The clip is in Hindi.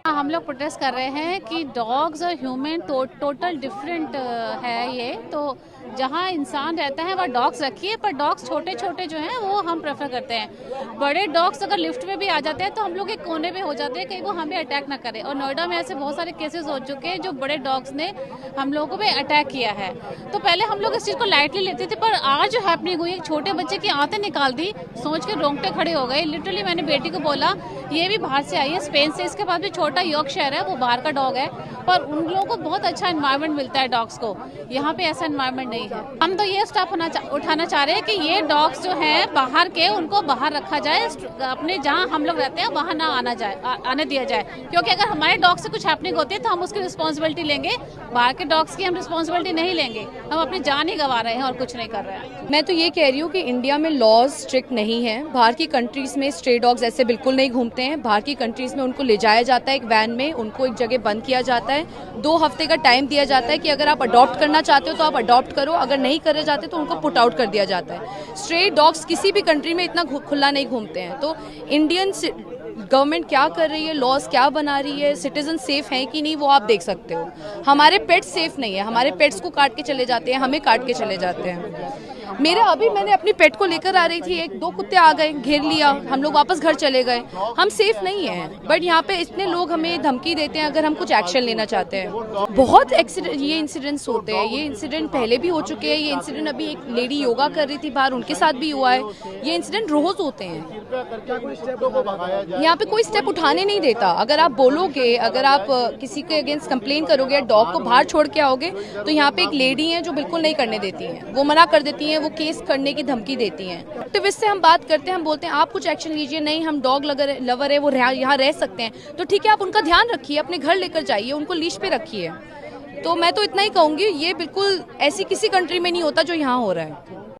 हम लोग प्रोटेस्ट कर रहे हैं कि डॉग्स और ह्यूमन टोटल डिफरेंट है। ये तो जहाँ इंसान रहता है वहाँ डॉग्स रखिए, पर डॉग्स छोटे छोटे जो हैं वो हम प्रेफर करते हैं। बड़े डॉग्स अगर लिफ्ट में भी आ जाते हैं तो हम लोग एक कोने में हो जाते हैं, कहीं वो हमें अटैक ना करे। और नोएडा में ऐसे बहुत सारे केसेस हो चुके हैं जो बड़े डॉग्स ने हम लोगों पे अटैक किया है। तो पहले हम लोग इस चीज़ को लाइटली लेते थे, पर आज जो हैपनिंग हुई, एक छोटे बच्चे की आंतें निकाल दी, सोच के रोंगटे खड़े हो गए। लिटरली मैंने बेटी को बोला ये भी बाहर से आई है, स्पेन से, इसके पास भी छोटा यॉर्कशायर है, वो बाहर का डॉग है, पर उन लोगों को बहुत अच्छा एनवायरनमेंट मिलता है डॉग्स को। यहाँ पे ऐसा एनवायरनमेंट नहीं है। हम तो ये स्टेप उठाना चाह रहे हैं कि ये डॉग्स जो हैं बाहर के, उनको बाहर रखा जाए, अपने जहाँ हम लोग रहते हैं वहाँ ना आने दिया जाए। क्योंकि अगर हमारे डॉग से कुछ हैपनिंग होती है तो हम उसकी रिस्पॉन्सिबिलिटी लेंगे, बाहर के डॉग्स की हम रिस्पॉन्सिबिलिटी नहीं लेंगे। हम अपनी जान ही गंवा रहे हैं और कुछ नहीं कर रहे हैं। मैं तो ये कह रही हूँ कि इंडिया में लॉज स्ट्रिक्ट नहीं है। बाहर की कंट्रीज़ में स्ट्रे डॉग्स ऐसे बिल्कुल नहीं घूमते हैं। बाहर की कंट्रीज़ में उनको ले जाया जाता है एक वैन में, उनको एक जगह बंद किया जाता है, 2 हफ्ते का टाइम दिया जाता है कि अगर आप अडॉप्ट करना चाहते हो तो आप अडॉप्ट करो, अगर नहीं करना चाहते तो उनको पुट आउट कर दिया जाता है। स्ट्रे डॉग्स किसी भी कंट्री में इतना खुला नहीं घूमते हैं। तो इंडियन गवर्नमेंट क्या कर रही है, लॉज क्या बना रही है, सिटीजन सेफ हैं कि नहीं, वो आप देख सकते हो। हमारे पेट्स सेफ नहीं है, हमारे पेट्स को काट के चले जाते हैं, हमें काट के चले जाते हैं। मैंने अपनी पेट को लेकर आ रही थी, 1-2 कुत्ते आ गए, घेर लिया, हम लोग वापस घर चले गए। हम सेफ नहीं हैं, बट यहाँ पे इतने लोग हमें धमकी देते हैं अगर हम कुछ एक्शन लेना चाहते हैं। बहुत ये इंसिडेंट्स होते हैं, ये इंसिडेंट पहले भी हो चुके हैं। ये इंसिडेंट अभी एक लेडी योगा कर रही थी बाहर, उनके साथ भी हुआ है। ये इंसिडेंट रोज होते हैं। यहाँ पे कोई स्टेप उठाने नहीं देता। अगर आप बोलोगे, अगर आप किसी के अगेंस्ट कंप्लेन करोगे, डॉग को बाहर छोड़ के आओगे, तो यहाँ पे एक लेडी है जो बिल्कुल नहीं करने देती हैं, वो मना कर देती हैं, वो केस करने की धमकी देती हैं। एक्टिविस्ट से हम बात करते हैं, हम बोलते हैं आप कुछ एक्शन लीजिए, नहीं हम डॉग लवर है, वो यहाँ रह सकते हैं, तो ठीक है आप उनका ध्यान रखिए, अपने घर लेकर जाइए, उनको लीश पे रखिए। तो मैं तो इतना ही कहूँगी, ये बिल्कुल ऐसी किसी कंट्री में नहीं होता जो यहाँ हो रहा है।